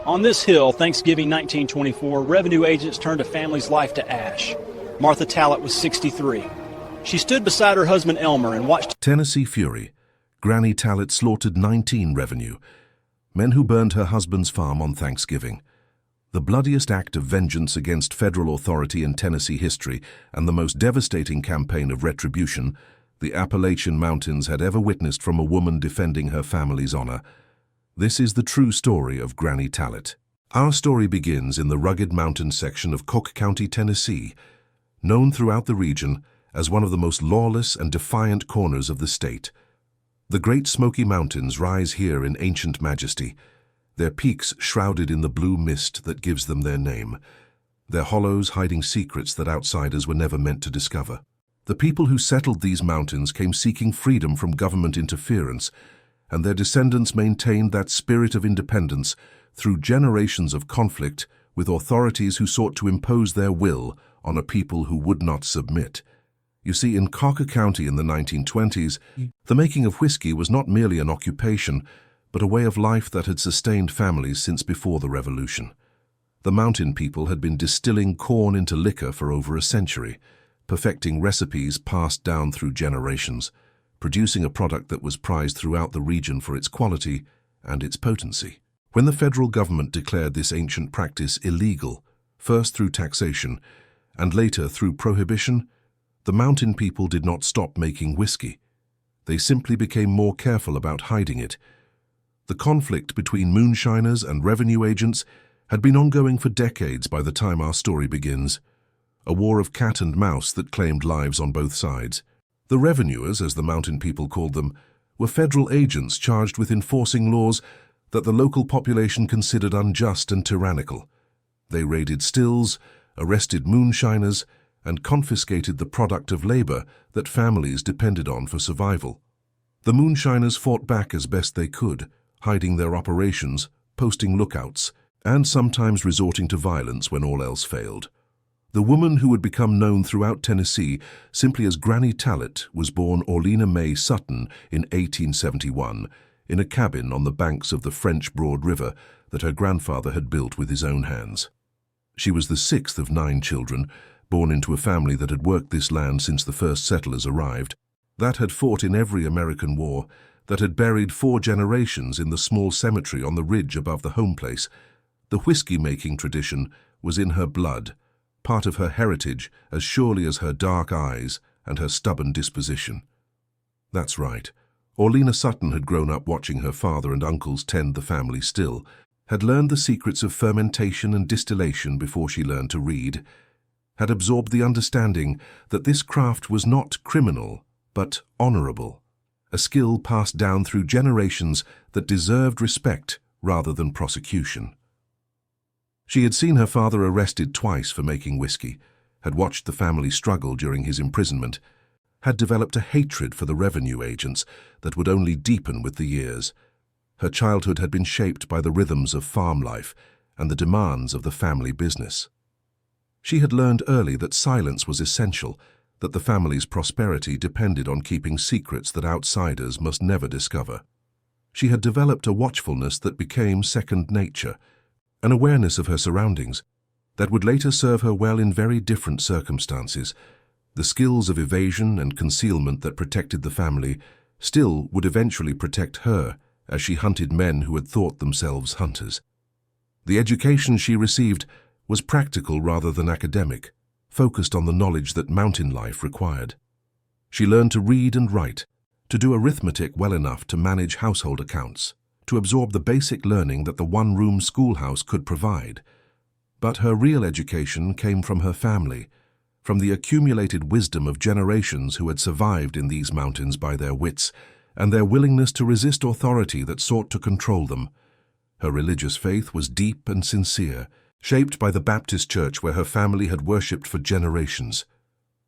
On this hill, Thanksgiving 1924, revenue agents turned a family's life to ash. Martha Tallett was 63. She stood beside her husband Elmer and watched Tennessee Fury. Granny Tallett slaughtered 19 revenue. Men who burned her husband's farm on Thanksgiving. The bloodiest act of vengeance against federal authority in Tennessee history and the most devastating campaign of retribution the Appalachian Mountains had ever witnessed from a woman defending her family's honor. This is the true story of Granny Tallett. Our story begins in the rugged mountain section of Cook County, Tennessee, known throughout the region as one of the most lawless and defiant corners of the state. The Great Smoky Mountains rise here in ancient majesty, their peaks shrouded in the blue mist that gives them their name, their hollows hiding secrets that outsiders were never meant to discover. The people who settled these mountains came seeking freedom from government interference, and their descendants maintained that spirit of independence through generations of conflict with authorities who sought to impose their will on a people who would not submit. You see, in Cook County in the 1920s, the making of whiskey was not merely an occupation, but a way of life that had sustained families since before the Revolution. The mountain people had been distilling corn into liquor for over a century, perfecting recipes passed down through generations, producing a product that was prized throughout the region for its quality and its potency. When the federal government declared this ancient practice illegal, first through taxation and later through prohibition, the mountain people did not stop making whiskey. They simply became more careful about hiding it. The conflict between moonshiners and revenue agents had been ongoing for decades by the time our story begins, a war of cat and mouse that claimed lives on both sides. The revenuers, as the mountain people called them, were federal agents charged with enforcing laws that the local population considered unjust and tyrannical. They raided stills, arrested moonshiners, and confiscated the product of labor that families depended on for survival. The moonshiners fought back as best they could, hiding their operations, posting lookouts, and sometimes resorting to violence when all else failed. The woman who would become known throughout Tennessee simply as Granny Tallett was born Orlena May Sutton in 1871 in a cabin on the banks of the French Broad River that her grandfather had built with his own hands. She was the sixth of 9 children, born into a family that had worked this land since the first settlers arrived, that had fought in every American war, that had buried 4 generations in the small cemetery on the ridge above the home place. The whiskey-making tradition was in her blood, part of her heritage as surely as her dark eyes and her stubborn disposition. That's right. Orlena Sutton had grown up watching her father and uncles tend the family still, had learned the secrets of fermentation and distillation before she learned to read, had absorbed the understanding that this craft was not criminal, but honorable, a skill passed down through generations that deserved respect rather than prosecution. She had seen her father arrested twice for making whiskey, had watched the family struggle during his imprisonment, had developed a hatred for the revenue agents that would only deepen with the years. Her childhood had been shaped by the rhythms of farm life and the demands of the family business. She had learned early that silence was essential, that the family's prosperity depended on keeping secrets that outsiders must never discover. She had developed a watchfulness that became second nature, an awareness of her surroundings that would later serve her well in very different circumstances. The skills of evasion and concealment that protected the family still would eventually protect her as she hunted men who had thought themselves hunters. The education she received was practical rather than academic, focused on the knowledge that mountain life required. She learned to read and write, to do arithmetic well enough to manage household accounts, to absorb the basic learning that the one-room schoolhouse could provide. But her real education came from her family, from the accumulated wisdom of generations who had survived in these mountains by their wits and their willingness to resist authority that sought to control them. Her religious faith was deep and sincere, shaped by the Baptist church where her family had worshipped for generations.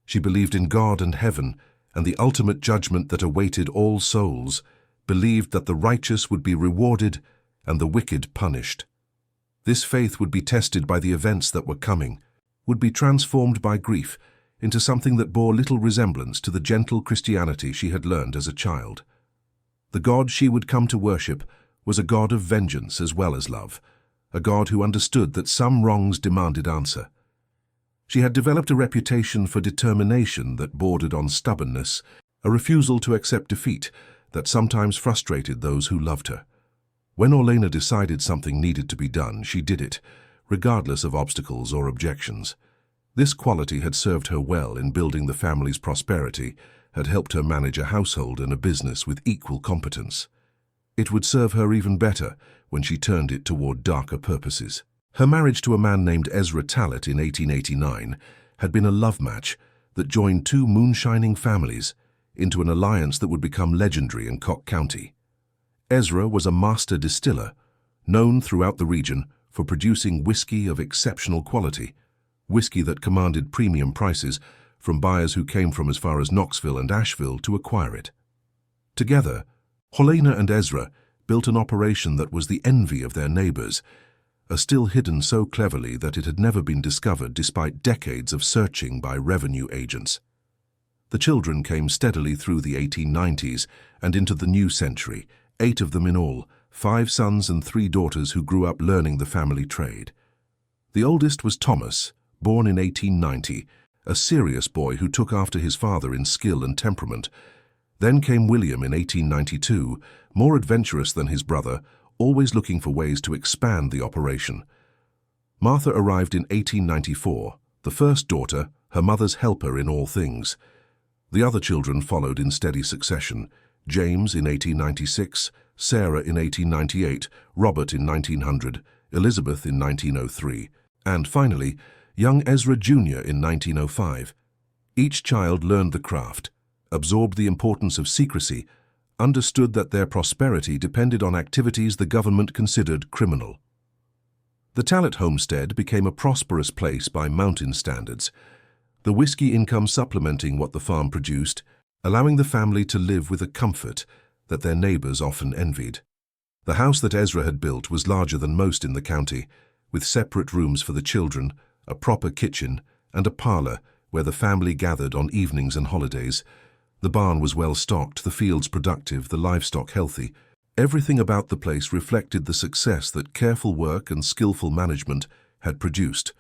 She believed in God and heaven and the ultimate judgment that awaited all souls, believed that the righteous would be rewarded and the wicked punished. This faith would be tested by the events that were coming, would be transformed by grief into something that bore little resemblance to the gentle Christianity she had learned as a child. The God she would come to worship was a God of vengeance as well as love, a god who understood that some wrongs demanded answer. She had developed a reputation for determination that bordered on stubbornness, a refusal to accept defeat that sometimes frustrated those who loved her. When Orlena decided something needed to be done, she did it, regardless of obstacles or objections. This quality had served her well in building the family's prosperity, had helped her manage a household and a business with equal competence. It would serve her even better when she turned it toward darker purposes. Her marriage to a man named Ezra Talat in 1889 had been a love match that joined two moonshining families into an alliance that would become legendary in Cock County. Ezra was a master distiller, known throughout the region for producing whiskey of exceptional quality, whiskey that commanded premium prices from buyers who came from as far as Knoxville and Asheville to acquire it. Together, Orlena and Ezra built an operation that was the envy of their neighbors, a still hidden so cleverly that it had never been discovered despite decades of searching by revenue agents. The children came steadily through the 1890s and into the new century, 8 of them in all, 5 sons and 3 daughters who grew up learning the family trade. The oldest was Thomas, born in 1890, a serious boy who took after his father in skill and temperament. Then came William in 1892, more adventurous than his brother, always looking for ways to expand the operation. Martha arrived in 1894, the first daughter, her mother's helper in all things. The other children followed in steady succession: James in 1896, Sarah in 1898, Robert in 1900, Elizabeth in 1903, and finally, young Ezra Jr. in 1905. Each child learned the craft, absorbed the importance of secrecy, understood that their prosperity depended on activities the government considered criminal. The Talat homestead became a prosperous place by mountain standards, the whiskey income supplementing what the farm produced, allowing the family to live with a comfort that their neighbors often envied. The house that Ezra had built was larger than most in the county, with separate rooms for the children, a proper kitchen, and a parlor where the family gathered on evenings and holidays. The barn was well stocked, the fields productive, the livestock healthy. Everything about the place reflected the success that careful work and skillful management had produced.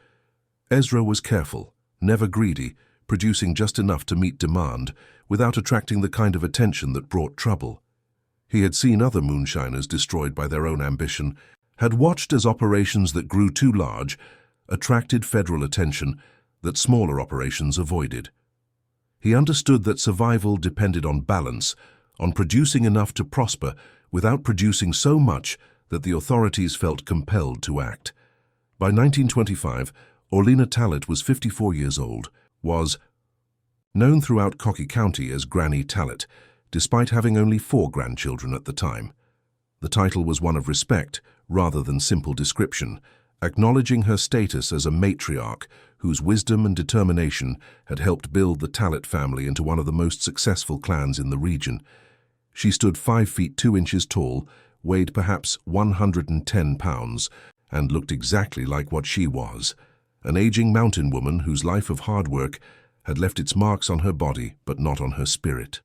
Ezra was careful, never greedy, producing just enough to meet demand without attracting the kind of attention that brought trouble. He had seen other moonshiners destroyed by their own ambition, had watched as operations that grew too large attracted federal attention that smaller operations avoided. He understood that survival depended on balance, on producing enough to prosper without producing so much that the authorities felt compelled to act. By 1925, Orlena Talat was 54 years old, was known throughout Cock County as Granny Talat, despite having only 4 grandchildren at the time. The title was one of respect rather than simple description, acknowledging her status as a matriarch whose wisdom and determination had helped build the Talat family into one of the most successful clans in the region. She stood 5 feet 2 inches tall, weighed perhaps 110 pounds, and looked exactly like what she was, an aging mountain woman whose life of hard work had left its marks on her body but not on her spirit.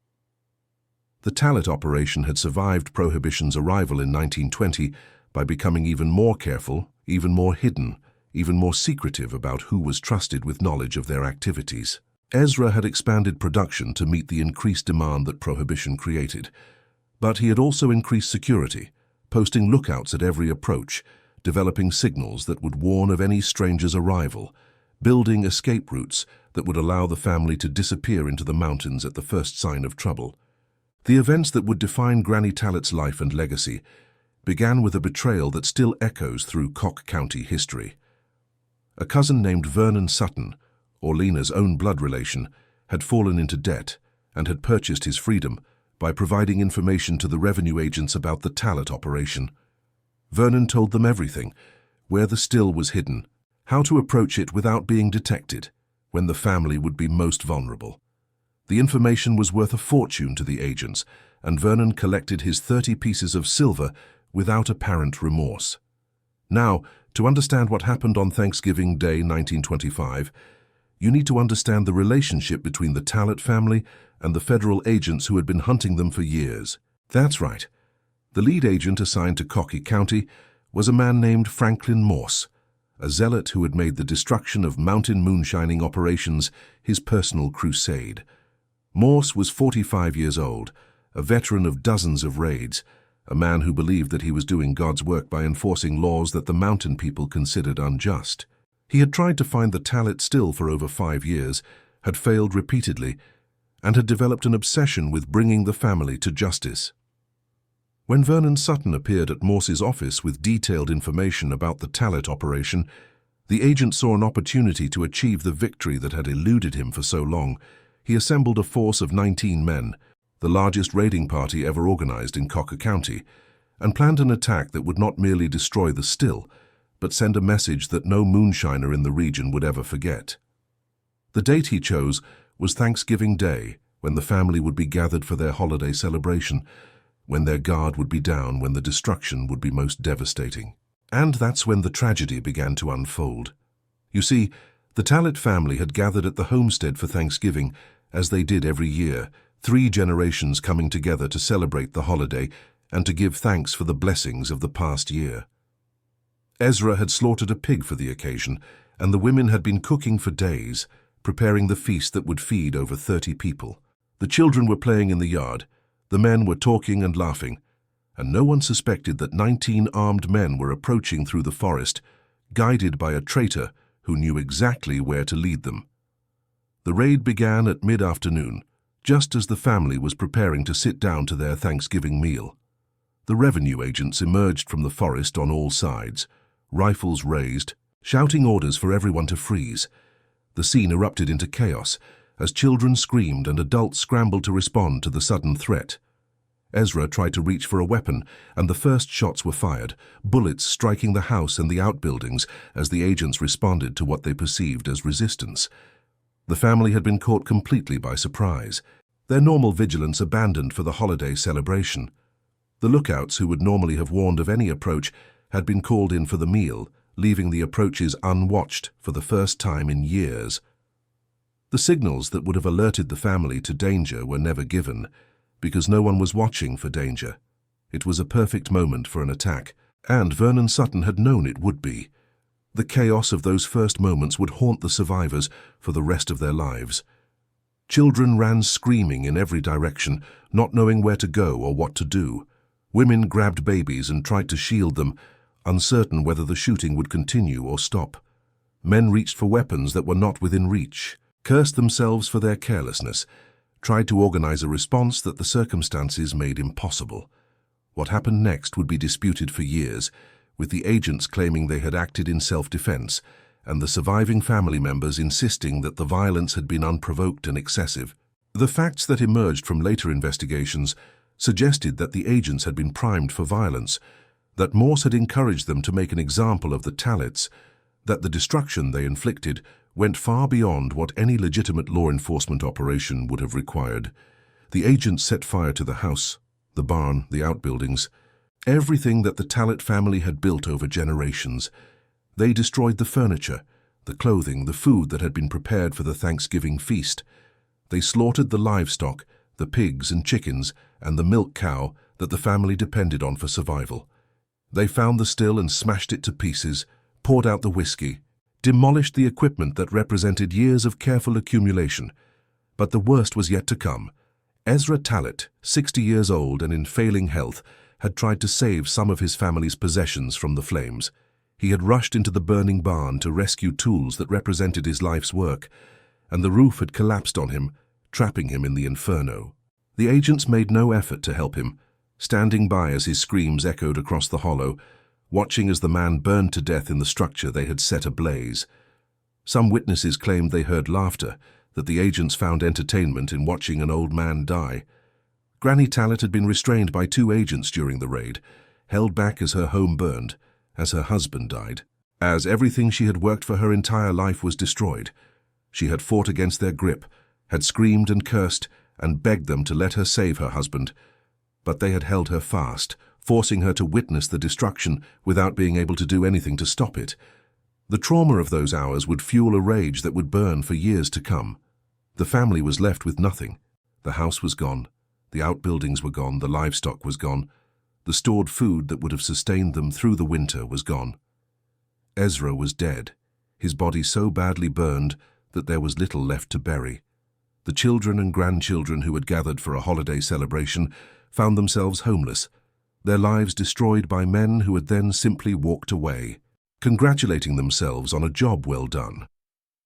The Talat operation had survived Prohibition's arrival in 1920 by becoming even more careful, even more hidden, even more secretive about who was trusted with knowledge of their activities. Ezra had expanded production to meet the increased demand that Prohibition created, but he had also increased security, posting lookouts at every approach, developing signals that would warn of any stranger's arrival, building escape routes that would allow the family to disappear into the mountains at the first sign of trouble. The events that would define Granny Talat's life and legacy began with a betrayal that still echoes through Cock County history. A cousin named Vernon Sutton, Orlena's own blood relation, had fallen into debt and had purchased his freedom by providing information to the revenue agents about the Talat operation. Vernon told them everything: where the still was hidden, how to approach it without being detected, when the family would be most vulnerable. The information was worth a fortune to the agents, and Vernon collected his 30 pieces of silver without apparent remorse. Now, to understand what happened on Thanksgiving Day 1925, you need to understand the relationship between the Talat family and the federal agents who had been hunting them for years. That's right. The lead agent assigned to Cock County was a man named Franklin Morse, a zealot who had made the destruction of mountain moonshining operations his personal crusade. Morse was 45 years old, a veteran of dozens of raids, a man who believed that he was doing God's work by enforcing laws that the mountain people considered unjust. He had tried to find the Talit still for over 5 years, had failed repeatedly, and had developed an obsession with bringing the family to justice. When Vernon Sutton appeared at Morse's office with detailed information about the Talit operation, the agent saw an opportunity to achieve the victory that had eluded him for so long. He assembled a force of 19 men, the largest raiding party ever organized in Cocker County, and planned an attack that would not merely destroy the still, but send a message that no moonshiner in the region would ever forget. The date he chose was Thanksgiving Day, when the family would be gathered for their holiday celebration, when their guard would be down, when the destruction would be most devastating. And that's when the tragedy began to unfold. You see, the Talit family had gathered at the homestead for Thanksgiving, as they did every year, 3 generations coming together to celebrate the holiday and to give thanks for the blessings of the past year. Ezra had slaughtered a pig for the occasion, and the women had been cooking for days, preparing the feast that would feed over 30 people. The children were playing in the yard, the men were talking and laughing, and no one suspected that 19 armed men were approaching through the forest, guided by a traitor who knew exactly where to lead them. The raid began at mid-afternoon, just as the family was preparing to sit down to their Thanksgiving meal. The revenue agents emerged from the forest on all sides, rifles raised, shouting orders for everyone to freeze. The scene erupted into chaos as children screamed and adults scrambled to respond to the sudden threat. Ezra tried to reach for a weapon, and the first shots were fired, bullets striking the house and the outbuildings as the agents responded to what they perceived as resistance. The family had been caught completely by surprise, their normal vigilance abandoned for the holiday celebration. The lookouts, who would normally have warned of any approach, had been called in for the meal, leaving the approaches unwatched for the first time in years. The signals that would have alerted the family to danger were never given, because no one was watching for danger. It was a perfect moment for an attack, and Vernon Sutton had known it would be. The chaos of those first moments would haunt the survivors for the rest of their lives. Children ran screaming in every direction, not knowing where to go or what to do. Women grabbed babies and tried to shield them, uncertain whether the shooting would continue or stop. Men reached for weapons that were not within reach, cursed themselves for their carelessness, tried to organize a response that the circumstances made impossible. What happened next would be disputed for years, with the agents claiming they had acted in self-defense, and the surviving family members insisting that the violence had been unprovoked and excessive. The facts that emerged from later investigations suggested that the agents had been primed for violence, that Morse had encouraged them to make an example of the Talits, that the destruction they inflicted went far beyond what any legitimate law enforcement operation would have required. The agents set fire to the house, the barn, the outbuildings, everything that the Talit family had built over generations. They destroyed the furniture, the clothing, the food that had been prepared for the Thanksgiving feast. They slaughtered the livestock, the pigs and chickens, and the milk cow that the family depended on for survival. They found the still and smashed it to pieces, poured out the whiskey, demolished the equipment that represented years of careful accumulation. But the worst was yet to come. Ezra Talit, 60 years old and in failing health, had tried to save some of his family's possessions from the flames. He had rushed into the burning barn to rescue tools that represented his life's work, and the roof had collapsed on him, trapping him in the inferno. The agents made no effort to help him, standing by as his screams echoed across the hollow, watching as the man burned to death in the structure they had set ablaze. Some witnesses claimed they heard laughter, that the agents found entertainment in watching an old man die. Granny Talit had been restrained by 2 agents during the raid, held back as her home burned, as her husband died, as everything she had worked for her entire life was destroyed. She had fought against their grip, had screamed and cursed, and begged them to let her save her husband. But they had held her fast, forcing her to witness the destruction without being able to do anything to stop it. The trauma of those hours would fuel a rage that would burn for years to come. The family was left with nothing. The house was gone. The outbuildings were gone. The livestock was gone. The stored food that would have sustained them through the winter was gone. Ezra was dead, his body so badly burned that there was little left to bury. The children and grandchildren who had gathered for a holiday celebration found themselves homeless, their lives destroyed by men who had then simply walked away, congratulating themselves on a job well done.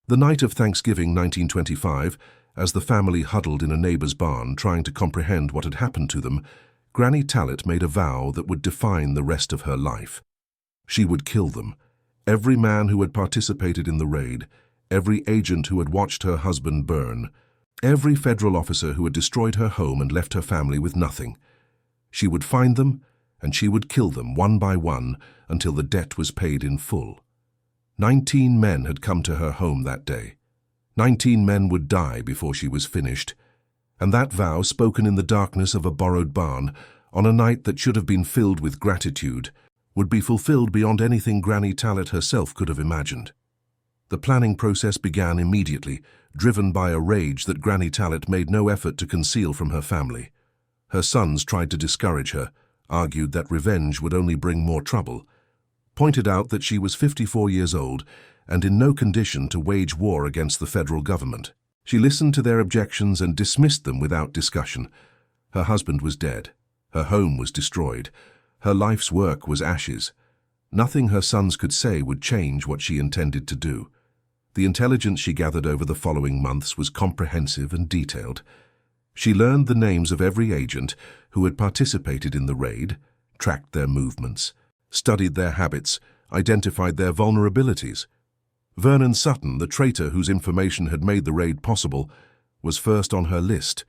The night of Thanksgiving 1925, as the family huddled in a neighbor's barn trying to comprehend what had happened to them, Granny Tallet made a vow that would define the rest of her life. She would kill them, every man who had participated in the raid, every agent who had watched her husband burn, every federal officer who had destroyed her home and left her family with nothing. She would find them, and she would kill them one by one until the debt was paid in full. 19 men had come to her home that day. 19 men would die before she was finished, and that vow, spoken in the darkness of a borrowed barn, on a night that should have been filled with gratitude, would be fulfilled beyond anything Granny Tallet herself could have imagined. The planning process began immediately, driven by a rage that Granny Tallet made no effort to conceal from her family. Her sons tried to discourage her, argued that revenge would only bring more trouble, pointed out that she was 54 years old and in no condition to wage war against the federal government. She listened to their objections and dismissed them without discussion. Her husband was dead. Her home was destroyed. Her life's work was ashes. Nothing her sons could say would change what she intended to do. The intelligence she gathered over the following months was comprehensive and detailed. She learned the names of every agent who had participated in the raid, tracked their movements, studied their habits, identified their vulnerabilities. Vernon Sutton, the traitor whose information had made the raid possible, was first on her list,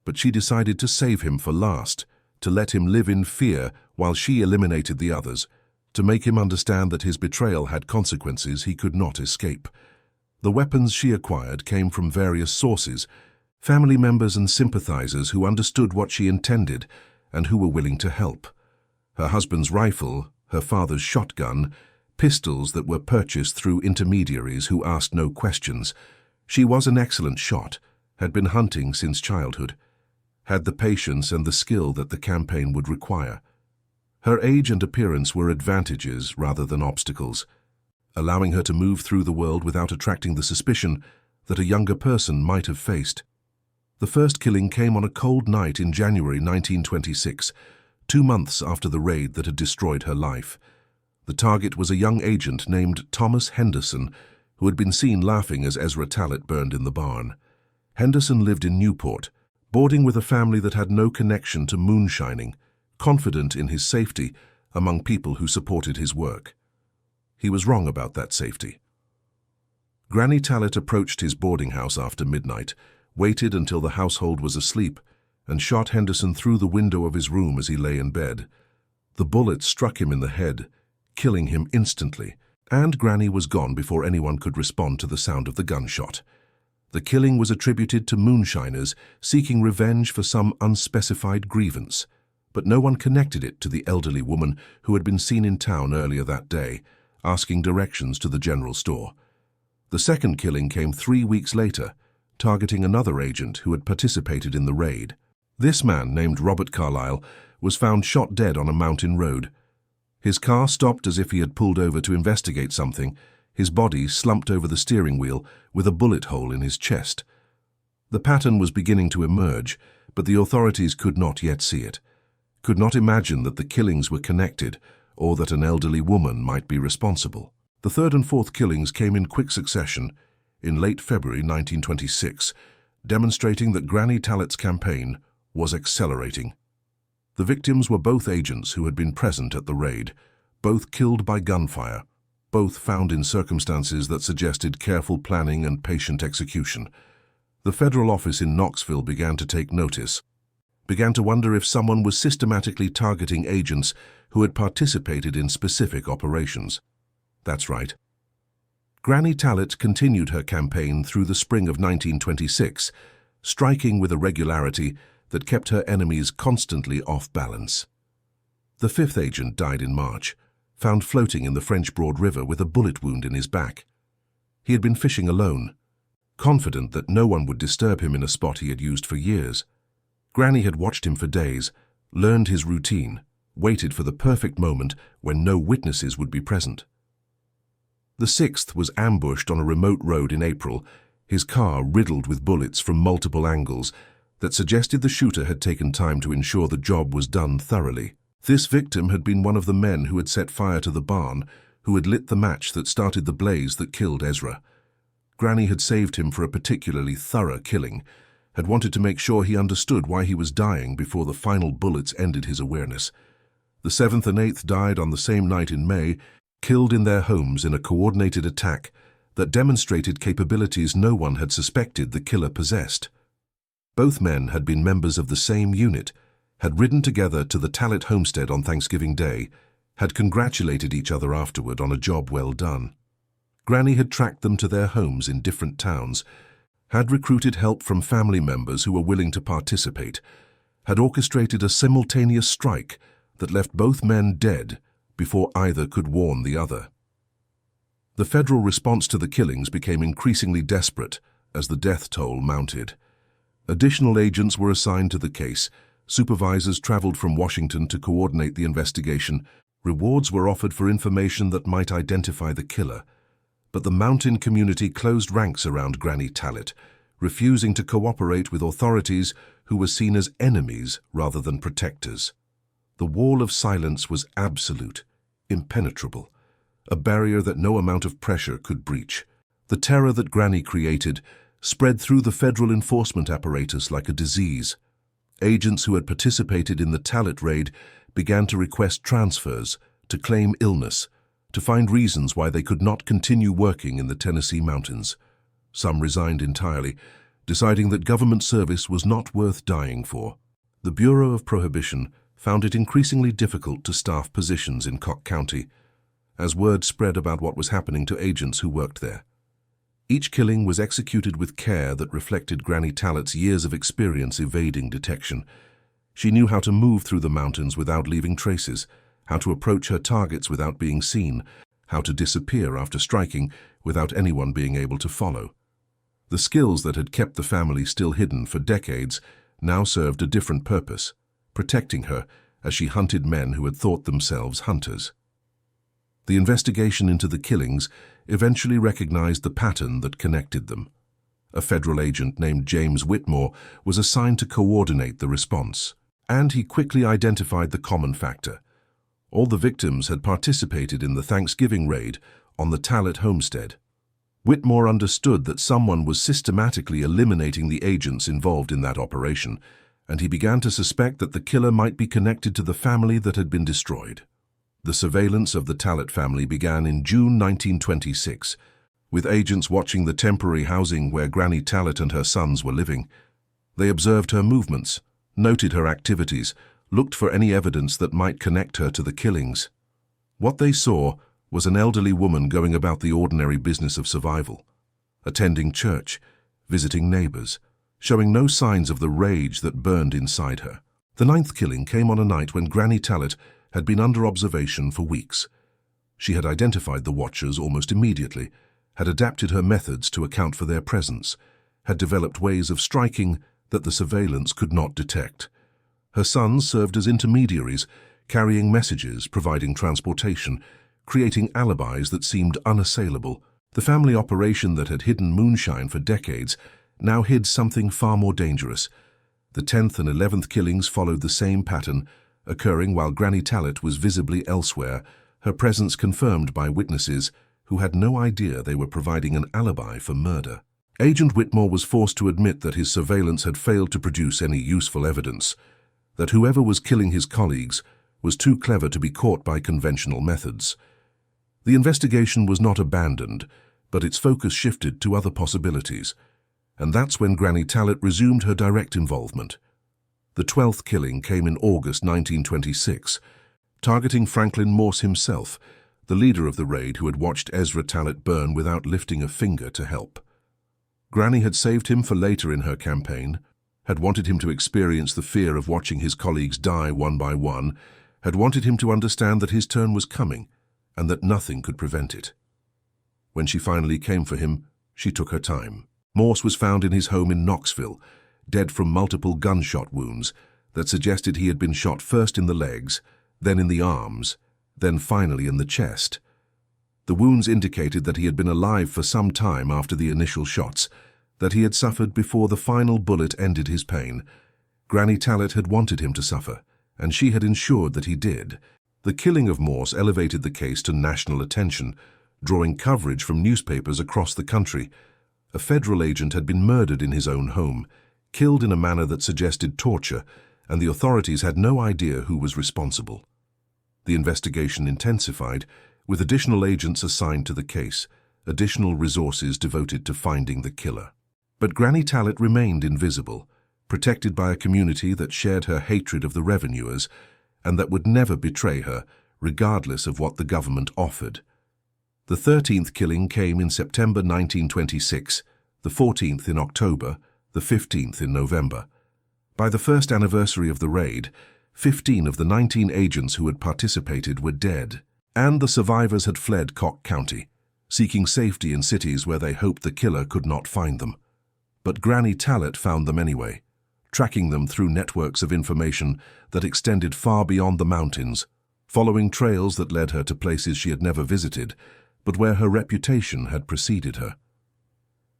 but she decided to save him for last, to let him live in fear while she eliminated the others, to make him understand that his betrayal had consequences he could not escape. The weapons she acquired came from various sources, family members and sympathizers who understood what she intended and who were willing to help. Her husband's rifle, her father's shotgun, pistols that were purchased through intermediaries who asked no questions. She was an excellent shot, had been hunting since childhood, had the patience and the skill that the campaign would require. Her age and appearance were advantages rather than obstacles, allowing her to move through the world without attracting the suspicion that a younger person might have faced. The first killing came on a cold night in January 1926, 2 months after the raid that had destroyed her life. The target was a young agent named Thomas Henderson, who had been seen laughing as Ezra Tallet burned in the barn. Henderson lived in Newport, boarding with a family that had no connection to moonshining, confident in his safety among people who supported his work. He was wrong about that safety. Granny Tallet approached his boarding house after midnight, waited until the household was asleep, and shot Henderson through the window of his room as he lay in bed. The bullet struck him in the head, killing him instantly, and Granny was gone before anyone could respond to the sound of the gunshot. The killing was attributed to moonshiners seeking revenge for some unspecified grievance, but no one connected it to the elderly woman who had been seen in town earlier that day, asking directions to the general store. The second killing came 3 weeks later, targeting another agent who had participated in the raid. This man, named Robert Carlyle, was found shot dead on a mountain road. His car stopped as if he had pulled over to investigate something, his body slumped over the steering wheel with a bullet hole in his chest. The pattern was beginning to emerge, but the authorities could not yet see it, could not imagine that the killings were connected or that an elderly woman might be responsible. The third and fourth killings came in quick succession in late February 1926, demonstrating that Granny Tallet's campaign was accelerating. The victims were both agents who had been present at the raid, both killed by gunfire, both found in circumstances that suggested careful planning and patient execution. The federal office in Knoxville began to take notice, began to wonder if someone was systematically targeting agents who had participated in specific operations. That's right. Granny Tallet continued her campaign through the spring of 1926, striking with a regularity that kept her enemies constantly off balance. The fifth agent died in March, found floating in the French Broad River with a bullet wound in his back. He had been fishing alone, confident that no one would disturb him in a spot he had used for years. Granny had watched him for days, learned his routine, waited for the perfect moment when no witnesses would be present. The sixth was ambushed on a remote road in April, his car riddled with bullets from multiple angles that suggested the shooter had taken time to ensure the job was done thoroughly. This victim had been one of the men who had set fire to the barn, who had lit the match that started the blaze that killed Ezra. Granny had saved him for a particularly thorough killing, had wanted to make sure he understood why he was dying before the final bullets ended his awareness. The seventh and eighth died on the same night in May, killed in their homes in a coordinated attack that demonstrated capabilities no one had suspected the killer possessed. Both men had been members of the same unit, had ridden together to the Tallet homestead on Thanksgiving Day, had congratulated each other afterward on a job well done. Granny had tracked them to their homes in different towns, had recruited help from family members who were willing to participate, had orchestrated a simultaneous strike that left both men dead before either could warn the other. The federal response to the killings became increasingly desperate as the death toll mounted. Additional agents were assigned to the case, supervisors traveled from Washington to coordinate the investigation, rewards were offered for information that might identify the killer. But the mountain community closed ranks around Granny Tallet, refusing to cooperate with authorities who were seen as enemies rather than protectors. The wall of silence was absolute, impenetrable, a barrier that no amount of pressure could breach. The terror that Granny created spread through the federal enforcement apparatus like a disease. Agents who had participated in the Tallet raid began to request transfers, to claim illness, to find reasons why they could not continue working in the Tennessee mountains. Some resigned entirely, deciding that government service was not worth dying for. The Bureau of Prohibition found it increasingly difficult to staff positions in Cook County, as word spread about what was happening to agents who worked there. Each killing was executed with care that reflected Granny Tallet's years of experience evading detection. She knew how to move through the mountains without leaving traces, how to approach her targets without being seen, how to disappear after striking without anyone being able to follow. The skills that had kept the family still hidden for decades now served a different purpose, protecting her as she hunted men who had thought themselves hunters. The investigation into the killings eventually recognized the pattern that connected them. A federal agent named James Whitmore was assigned to coordinate the response, and he quickly identified the common factor. All the victims had participated in the Thanksgiving raid on the Tallet homestead. Whitmore understood that someone was systematically eliminating the agents involved in that operation, and he began to suspect that the killer might be connected to the family that had been destroyed. The surveillance of the Tallet family began in June 1926, with agents watching the temporary housing where Granny Tallet and her sons were living. They observed her movements, noted her activities, looked for any evidence that might connect her to the killings. What they saw was an elderly woman going about the ordinary business of survival, attending church, visiting neighbors, showing no signs of the rage that burned inside her. The ninth killing came on a night when Granny Tallet had been under observation for weeks. She had identified the watchers almost immediately, had adapted her methods to account for their presence, had developed ways of striking that the surveillance could not detect. Her sons served as intermediaries, carrying messages, providing transportation, creating alibis that seemed unassailable. The family operation that had hidden moonshine for decades now hid something far more dangerous. The 10th and 11th killings followed the same pattern, occurring while Granny Tallet was visibly elsewhere, her presence confirmed by witnesses who had no idea they were providing an alibi for murder. Agent Whitmore was forced to admit that his surveillance had failed to produce any useful evidence, that whoever was killing his colleagues was too clever to be caught by conventional methods. The investigation was not abandoned, but its focus shifted to other possibilities, and that's when Granny Tallet resumed her direct involvement. The 12th killing came in August 1926, targeting Franklin Morse himself, the leader of the raid who had watched Ezra Tallet burn without lifting a finger to help. Granny had saved him for later in her campaign, had wanted him to experience the fear of watching his colleagues die one by one, had wanted him to understand that his turn was coming and that nothing could prevent it. When she finally came for him, she took her time. Morse was found in his home in Knoxville, dead from multiple gunshot wounds that suggested he had been shot first in the legs, then in the arms, then finally in the chest. The wounds indicated that he had been alive for some time after the initial shots, that he had suffered before the final bullet ended his pain. Granny Tallet had wanted him to suffer, and she had ensured that he did. The killing of Morse elevated the case to national attention, drawing coverage from newspapers across the country. A federal agent had been murdered in his own home, killed in a manner that suggested torture, and the authorities had no idea who was responsible. The investigation intensified, with additional agents assigned to the case, additional resources devoted to finding the killer. But Granny Tallet remained invisible, protected by a community that shared her hatred of the revenuers and that would never betray her, regardless of what the government offered. The 13th killing came in September 1926, the 14th in October, the 15th in November. By the first anniversary of the raid, 15 of the 19 agents who had participated were dead, and the survivors had fled Cock County, seeking safety in cities where they hoped the killer could not find them. But Granny Tallet found them anyway, tracking them through networks of information that extended far beyond the mountains, following trails that led her to places she had never visited, but where her reputation had preceded her.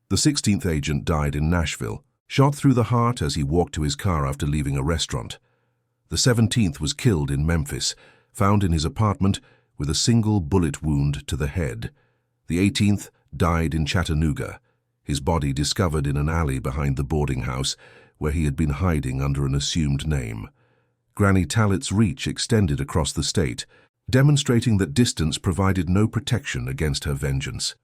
The 16th agent died in Nashville, shot through the heart as he walked to his car after leaving a restaurant. The 17th was killed in Memphis, found in his apartment with a single bullet wound to the head. The 18th died in Chattanooga, his body discovered in an alley behind the boarding house where he had been hiding under an assumed name. Granny Tallet's reach extended across the state, demonstrating that distance provided no protection against her vengeance.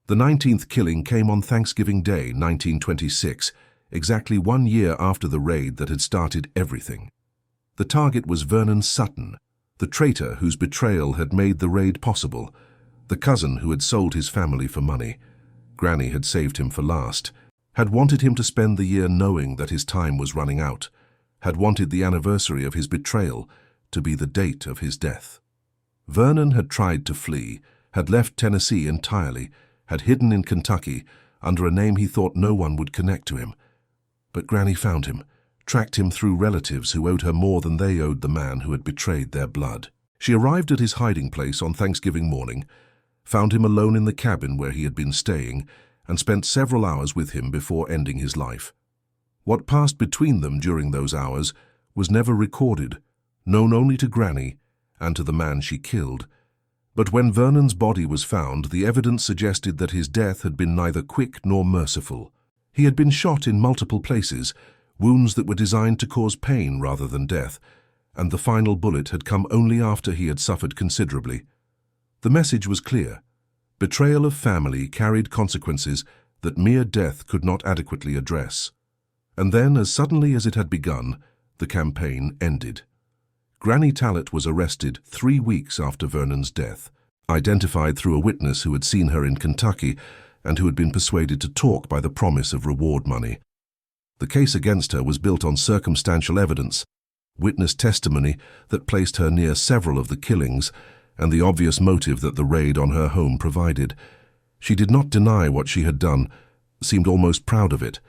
The 19th killing came on Thanksgiving Day, 1926, exactly 1 year after the raid that had started everything. The target was Vernon Sutton, the traitor whose betrayal had made the raid possible, the cousin who had sold his family for money. Granny had saved him for last, had wanted him to spend the year knowing that his time was running out, had wanted the anniversary of his betrayal to be the date of his death. Vernon had tried to flee, had left Tennessee entirely, had hidden in Kentucky under a name he thought no one would connect to him. But Granny found him, tracked him through relatives who owed her more than they owed the man who had betrayed their blood. She arrived at his hiding place on Thanksgiving morning, found him alone in the cabin where he had been staying, and spent several hours with him before ending his life. What passed between them during those hours was never recorded, known only to Granny and to the man she killed. But when Vernon's body was found, the evidence suggested that his death had been neither quick nor merciful. He had been shot in multiple places, wounds that were designed to cause pain rather than death, and the final bullet had come only after he had suffered considerably. The message was clear. Betrayal of family carried consequences that mere death could not adequately address. And then, as suddenly as it had begun, the campaign ended. Granny Tallet was arrested 3 weeks after Vernon's death, identified through a witness who had seen her in Kentucky and who had been persuaded to talk by the promise of reward money. The case against her was built on circumstantial evidence, witness testimony that placed her near several of the killings, and the obvious motive that the raid on her home provided. She did not deny what she had done, seemed almost proud of it,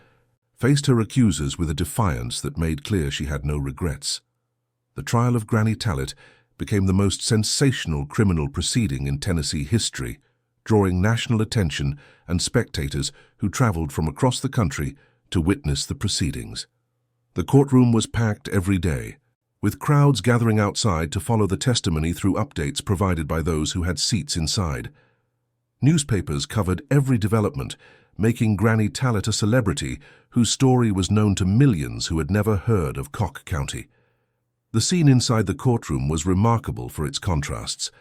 faced her accusers with a defiance that made clear she had no regrets. The trial of Granny Tallet became the most sensational criminal proceeding in Tennessee history, drawing national attention and spectators who traveled from across the country to witness the proceedings. The courtroom was packed every day, with crowds gathering outside to follow the testimony through updates provided by those who had seats inside. Newspapers covered every development, making Granny Tallet a celebrity whose story was known to millions who had never heard of Cock County. The scene inside the courtroom was remarkable for its contrasts.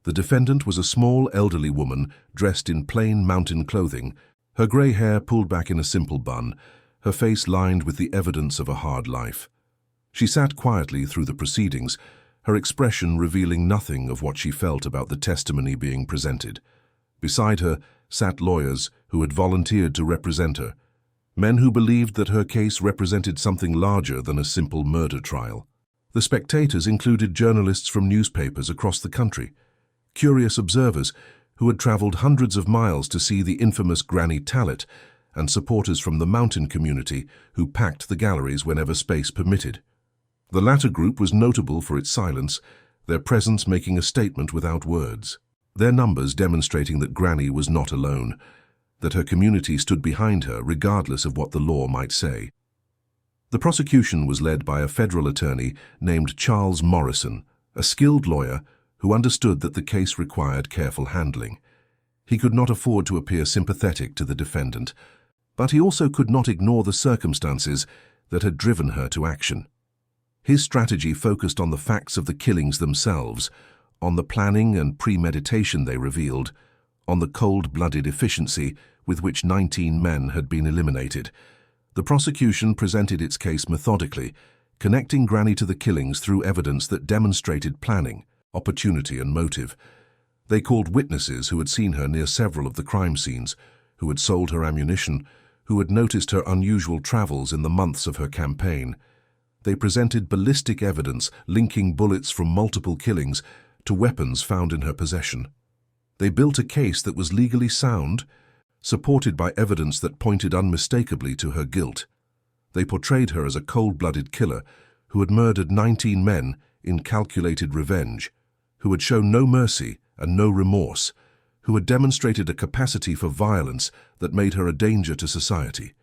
The defendant was a small, elderly woman dressed in plain mountain clothing, her grey hair pulled back in a simple bun, her face lined with the evidence of a hard life. She sat quietly through the proceedings, her expression revealing nothing of what she felt about the testimony being presented. Beside her sat lawyers who had volunteered to represent her, men who believed that her case represented something larger than a simple murder trial. The spectators included journalists from newspapers across the country, curious observers who had traveled hundreds of miles to see the infamous Granny Tallet, and supporters from the mountain community who packed the galleries whenever space permitted. The latter group was notable for its silence, their presence making a statement without words. Their numbers demonstrating that Granny was not alone, that her community stood behind her regardless of what the law might say. The prosecution was led by a federal attorney named Charles Morrison, a skilled lawyer who understood that the case required careful handling. He could not afford to appear sympathetic to the defendant, but he also could not ignore the circumstances that had driven her to action. His strategy focused on the facts of the killings themselves, on the planning and premeditation they revealed, on the cold-blooded efficiency with which 19 men had been eliminated. The prosecution presented its case methodically, connecting Granny to the killings through evidence that demonstrated planning, opportunity and motive. They called witnesses who had seen her near several of the crime scenes, who had sold her ammunition, who had noticed her unusual travels in the months of her campaign. They presented ballistic evidence linking bullets from multiple killings to weapons found in her possession. They built a case that was legally sound, supported by evidence that pointed unmistakably to her guilt. They portrayed her as a cold-blooded killer who had murdered 19 men in calculated revenge, who had shown no mercy and no remorse, who had demonstrated a capacity for violence that made her a danger to society.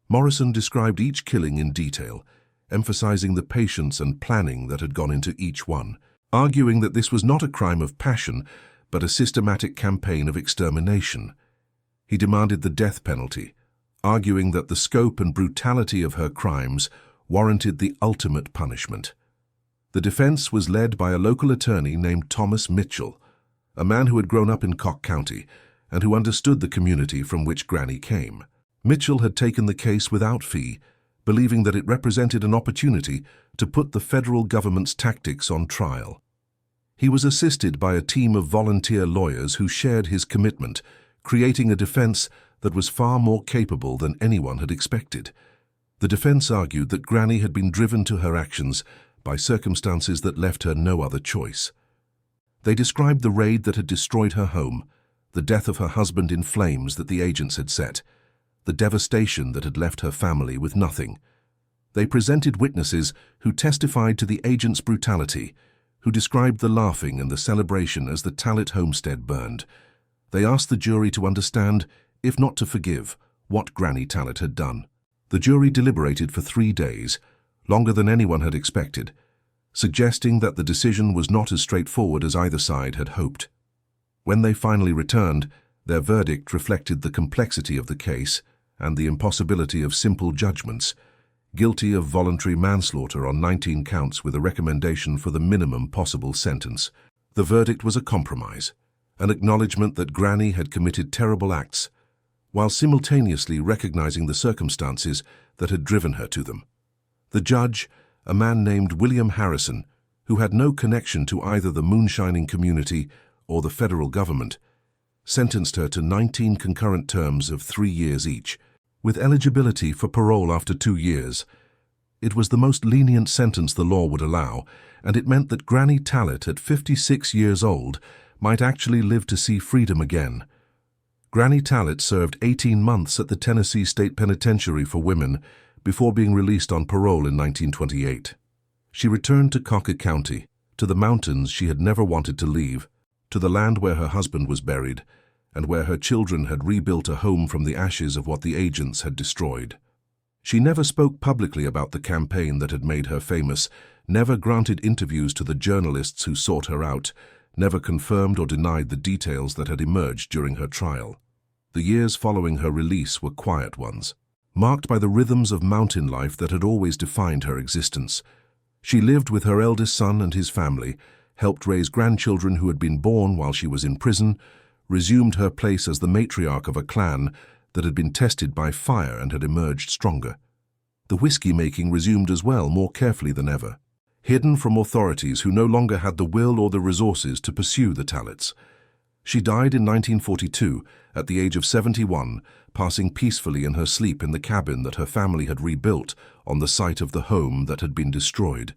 Morrison described each killing in detail, emphasizing the patience and planning that had gone into each one, arguing that this was not a crime of passion, but a systematic campaign of extermination. He demanded the death penalty, arguing that the scope and brutality of her crimes warranted the ultimate punishment. The defense was led by a local attorney named Thomas Mitchell, a man who had grown up in Cock County and who understood the community from which Granny came. Mitchell had taken the case without fee, believing that it represented an opportunity to put the federal government's tactics on trial. He was assisted by a team of volunteer lawyers who shared his commitment, creating a defense that was far more capable than anyone had expected. The defense argued that Granny had been driven to her actions by circumstances that left her no other choice. They described the raid that had destroyed her home, the death of her husband in flames that the agents had set, the devastation that had left her family with nothing. They presented witnesses who testified to the agents' brutality, who described the laughing and the celebration as the Tallet homestead burned. They asked the jury to understand, if not to forgive, what Granny Tallet had done. The jury deliberated for 3 days, longer than anyone had expected, suggesting that the decision was not as straightforward as either side had hoped. When they finally returned, their verdict reflected the complexity of the case and the impossibility of simple judgments, guilty of voluntary manslaughter on 19 counts with a recommendation for the minimum possible sentence. The verdict was a compromise, an acknowledgement that Granny had committed terrible acts, while simultaneously recognizing the circumstances that had driven her to them. The judge, a man named William Harrison, who had no connection to either the moonshining community or the federal government, sentenced her to 19 concurrent terms of 3 years each, with eligibility for parole after 2 years. It was the most lenient sentence the law would allow, and it meant that Granny Tallet, at 56 years old, might actually live to see freedom again. Granny Tallet served 18 months at the Tennessee State Penitentiary for Women before being released on parole in 1928. She returned to Cock County, to the mountains she had never wanted to leave, to the land where her husband was buried, and where her children had rebuilt a home from the ashes of what the agents had destroyed. She never spoke publicly about the campaign that had made her famous, never granted interviews to the journalists who sought her out, never confirmed or denied the details that had emerged during her trial. The years following her release were quiet ones, marked by the rhythms of mountain life that had always defined her existence. She lived with her eldest son and his family, helped raise grandchildren who had been born while she was in prison, resumed her place as the matriarch of a clan that had been tested by fire and had emerged stronger. The whiskey-making resumed as well, more carefully than ever, hidden from authorities who no longer had the will or the resources to pursue the Tallets. She died in 1942 at the age of 71, passing peacefully in her sleep in the cabin that her family had rebuilt on the site of the home that had been destroyed.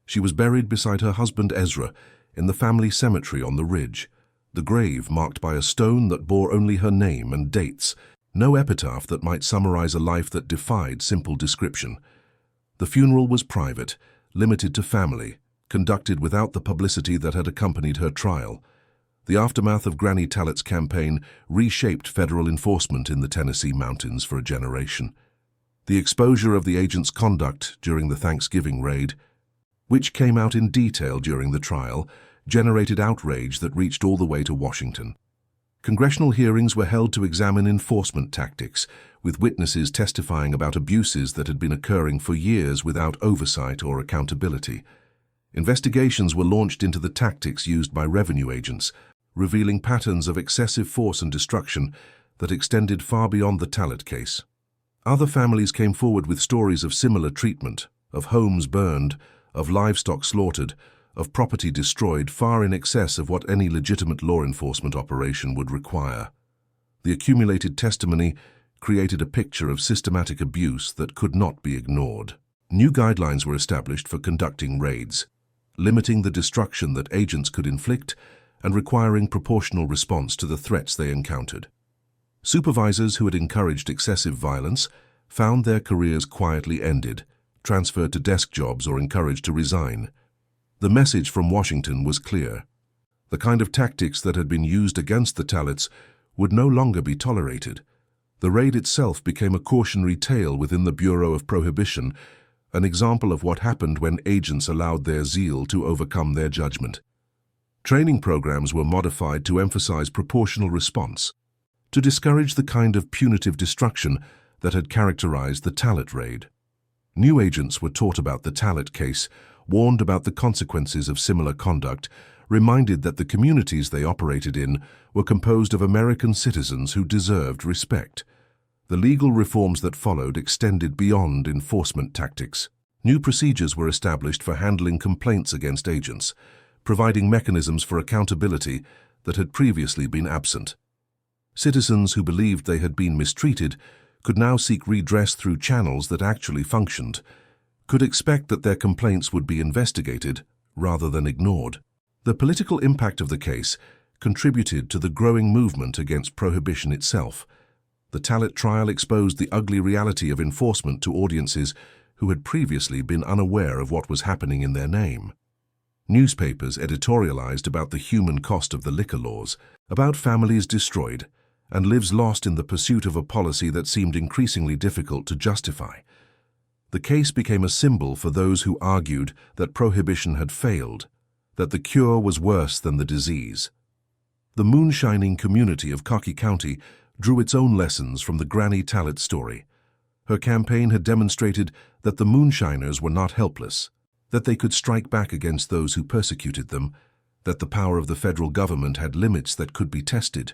She was buried beside her husband Ezra in the family cemetery on the ridge, the grave marked by a stone that bore only her name and dates, no epitaph that might summarize a life that defied simple description. The funeral was private, limited to family, conducted without the publicity that had accompanied her trial. The aftermath of Granny Tallett's campaign reshaped federal enforcement in the Tennessee mountains for a generation. The exposure of the agent's conduct during the Thanksgiving raid, which came out in detail during the trial, generated outrage that reached all the way to Washington. Congressional hearings were held to examine enforcement tactics, with witnesses testifying about abuses that had been occurring for years without oversight or accountability. Investigations were launched into the tactics used by revenue agents, revealing patterns of excessive force and destruction that extended far beyond the Tallett case. Other families came forward with stories of similar treatment, of homes burned, of livestock slaughtered, of property destroyed, far in excess of what any legitimate law enforcement operation would require. The accumulated testimony created a picture of systematic abuse that could not be ignored. New guidelines were established for conducting raids, limiting the destruction that agents could inflict and requiring proportional response to the threats they encountered. Supervisors who had encouraged excessive violence found their careers quietly ended, transferred to desk jobs, or encouraged to resign. The message from Washington was clear. The kind of tactics that had been used against the Talletts would no longer be tolerated. The raid itself became a cautionary tale within the Bureau of Prohibition, an example of what happened when agents allowed their zeal to overcome their judgment. Training programs were modified to emphasize proportional response, to discourage the kind of punitive destruction that had characterized the Tallett raid. New agents were taught about the Tallett case, warned about the consequences of similar conduct, reminded that the communities they operated in were composed of American citizens who deserved respect. The legal reforms that followed extended beyond enforcement tactics. New procedures were established for handling complaints against agents, providing mechanisms for accountability that had previously been absent. Citizens who believed they had been mistreated could now seek redress through channels that actually functioned, could expect that their complaints would be investigated rather than ignored. The political impact of the case contributed to the growing movement against prohibition itself. The Tallett trial exposed the ugly reality of enforcement to audiences who had previously been unaware of what was happening in their name. Newspapers editorialized about the human cost of the liquor laws, about families destroyed, and lives lost in the pursuit of a policy that seemed increasingly difficult to justify. The case became a symbol for those who argued that prohibition had failed, that the cure was worse than the disease. The moonshining community of Cocky County drew its own lessons from the Granny Tallett story. Her campaign had demonstrated that the moonshiners were not helpless, that they could strike back against those who persecuted them, that the power of the federal government had limits that could be tested.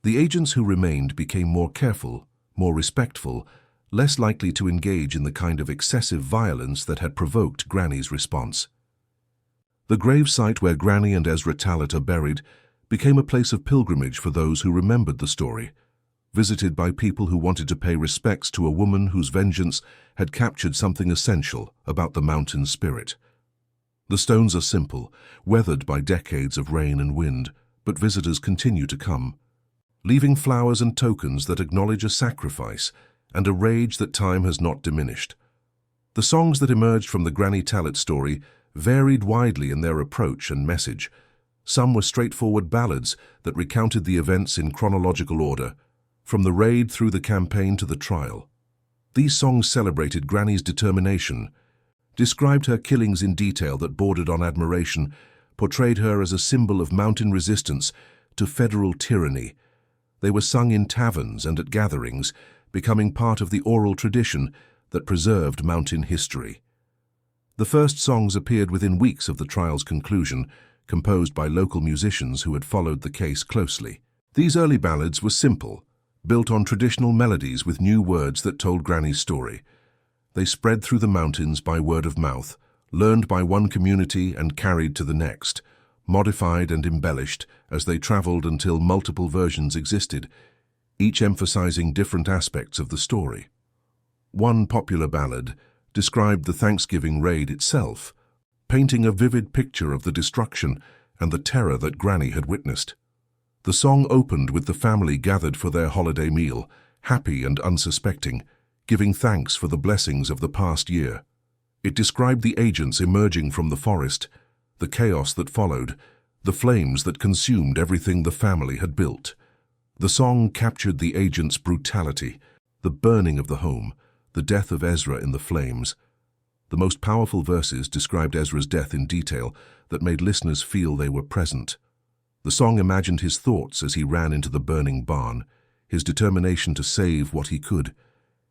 The agents who remained became more careful, more respectful, less likely to engage in the kind of excessive violence that had provoked Granny's response. The gravesite where Granny and Ezra Tallett are buried became a place of pilgrimage for those who remembered the story, visited by people who wanted to pay respects to a woman whose vengeance had captured something essential about the mountain spirit. The stones are simple, weathered by decades of rain and wind, but visitors continue to come, leaving flowers and tokens that acknowledge a sacrifice and a rage that time has not diminished. The songs that emerged from the Granny Tallett story varied widely in their approach and message. Some were straightforward ballads that recounted the events in chronological order, from the raid through the campaign to the trial. These songs celebrated Granny's determination, described her killings in detail that bordered on admiration, portrayed her as a symbol of mountain resistance to federal tyranny. They were sung in taverns and at gatherings, becoming part of the oral tradition that preserved mountain history. The first songs appeared within weeks of the trial's conclusion, composed by local musicians who had followed the case closely. These early ballads were simple, built on traditional melodies with new words that told Granny's story. They spread through the mountains by word of mouth, learned by one community and carried to the next, modified and embellished as they traveled until multiple versions existed, each emphasizing different aspects of the story. One popular ballad described the Thanksgiving raid itself, painting a vivid picture of the destruction and the terror that Granny had witnessed. The song opened with the family gathered for their holiday meal, happy and unsuspecting, giving thanks for the blessings of the past year. It described the agents emerging from the forest, the chaos that followed, the flames that consumed everything the family had built. The song captured the agents' brutality, the burning of the home, the death of Ezra in the flames. The most powerful verses described Ezra's death in detail that made listeners feel they were present. The song imagined his thoughts as he ran into the burning barn, his determination to save what he could,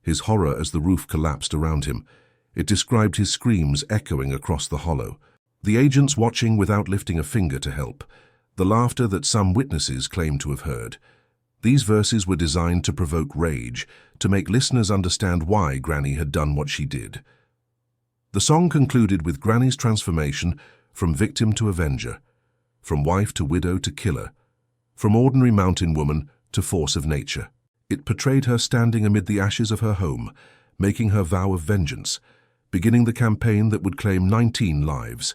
his horror as the roof collapsed around him. It described his screams echoing across the hollow, the agents watching without lifting a finger to help, the laughter that some witnesses claimed to have heard. These verses were designed to provoke rage, to make listeners understand why Granny had done what she did. The song concluded with Granny's transformation from victim to avenger, from wife to widow to killer, from ordinary mountain woman to force of nature. It portrayed her standing amid the ashes of her home, making her vow of vengeance, beginning the campaign that would claim 19 lives.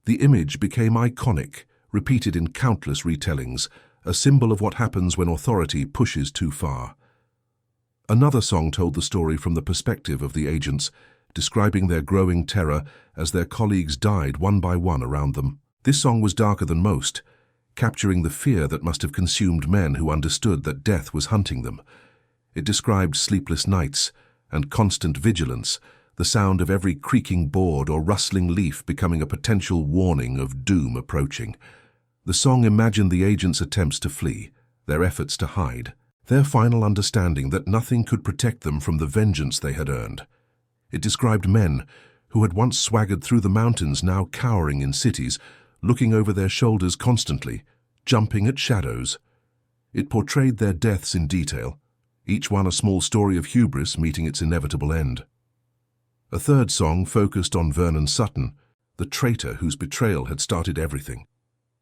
The image became iconic, repeated in countless retellings, a symbol of what happens when authority pushes too far. Another song told the story from the perspective of the agents, describing their growing terror as their colleagues died one by one around them. This song was darker than most, capturing the fear that must have consumed men who understood that death was hunting them. It described sleepless nights and constant vigilance, the sound of every creaking board or rustling leaf becoming a potential warning of doom approaching. The song imagined the agents' attempts to flee, their efforts to hide, their final understanding that nothing could protect them from the vengeance they had earned. It described men who had once swaggered through the mountains, now cowering in cities, looking over their shoulders constantly, jumping at shadows. It portrayed their deaths in detail, each one a small story of hubris meeting its inevitable end. A third song focused on Vernon Sutton, the traitor whose betrayal had started everything.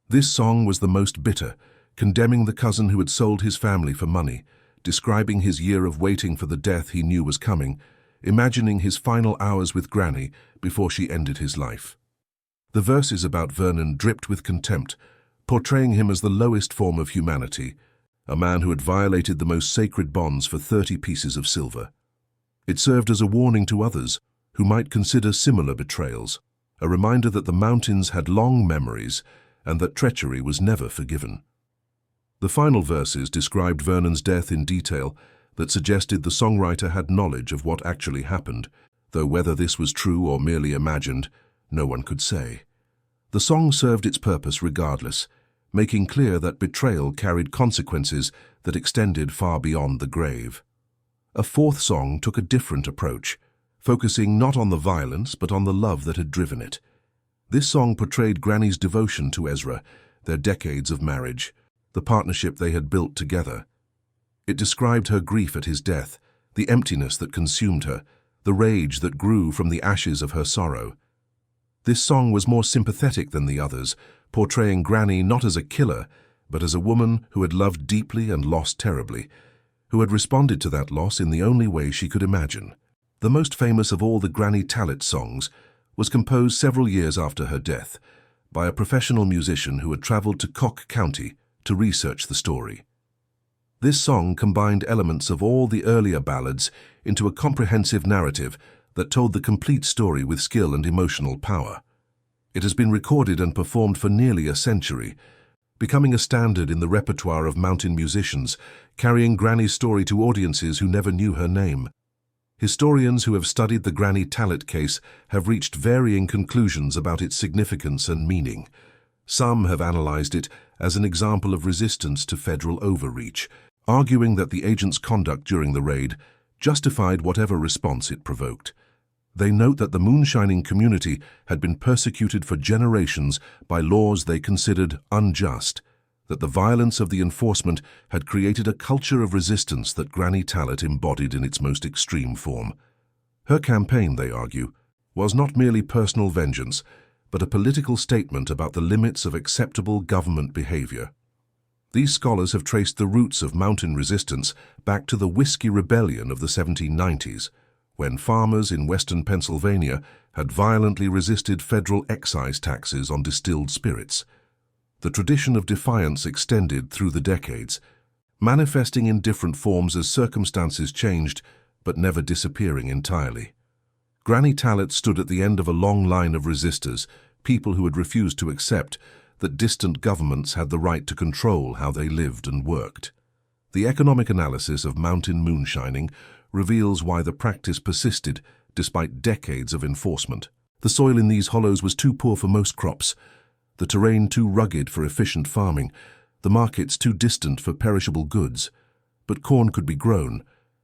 This song was the most bitter, condemning the cousin who had sold his family for money, describing his year of waiting for the death he knew was coming, imagining his final hours with Granny before she ended his life. The verses about Vernon dripped with contempt, portraying him as the lowest form of humanity, a man who had violated the most sacred bonds for 30 pieces of silver. It served as a warning to others who might consider similar betrayals, a reminder that the mountains had long memories and that treachery was never forgiven. The final verses described Vernon's death in detail that suggested the songwriter had knowledge of what actually happened, though whether this was true or merely imagined, no one could say. The song served its purpose regardless, making clear that betrayal carried consequences that extended far beyond the grave. A fourth song took a different approach, focusing not on the violence but on the love that had driven it. This song portrayed Granny's devotion to Ezra, their decades of marriage, the partnership they had built together. It described her grief at his death, the emptiness that consumed her, the rage that grew from the ashes of her sorrow. This song was more sympathetic than the others, portraying Granny not as a killer, but as a woman who had loved deeply and lost terribly, who had responded to that loss in the only way she could imagine. The most famous of all the Granny Tallet songs was composed several years after her death by a professional musician who had traveled to Cock County to research the story. This song combined elements of all the earlier ballads into a comprehensive narrative that told the complete story with skill and emotional power. It has been recorded and performed for nearly a century, becoming a standard in the repertoire of mountain musicians, carrying Granny's story to audiences who never knew her name. Historians who have studied the Granny Tallet case have reached varying conclusions about its significance and meaning. Some have analyzed it as an example of resistance to federal overreach, arguing that the agent's conduct during the raid justified whatever response it provoked. They note that the moonshining community had been persecuted for generations by laws they considered unjust, that the violence of the enforcement had created a culture of resistance that Granny Tallet embodied in its most extreme form. Her campaign, they argue, was not merely personal vengeance, but a political statement about the limits of acceptable government behavior. These scholars have traced the roots of mountain resistance back to the Whiskey Rebellion of the 1790s, when farmers in western Pennsylvania had violently resisted federal excise taxes on distilled spirits. The tradition of defiance extended through the decades, manifesting in different forms as circumstances changed, but never disappearing entirely. Granny Tallet stood at the end of a long line of resistors, people who had refused to accept that distant governments had the right to control how they lived and worked. The economic analysis of mountain moonshining reveals why the practice persisted despite decades of enforcement. The soil in these hollows was too poor for most crops, the terrain too rugged for efficient farming, the markets too distant for perishable goods. But corn could be grown,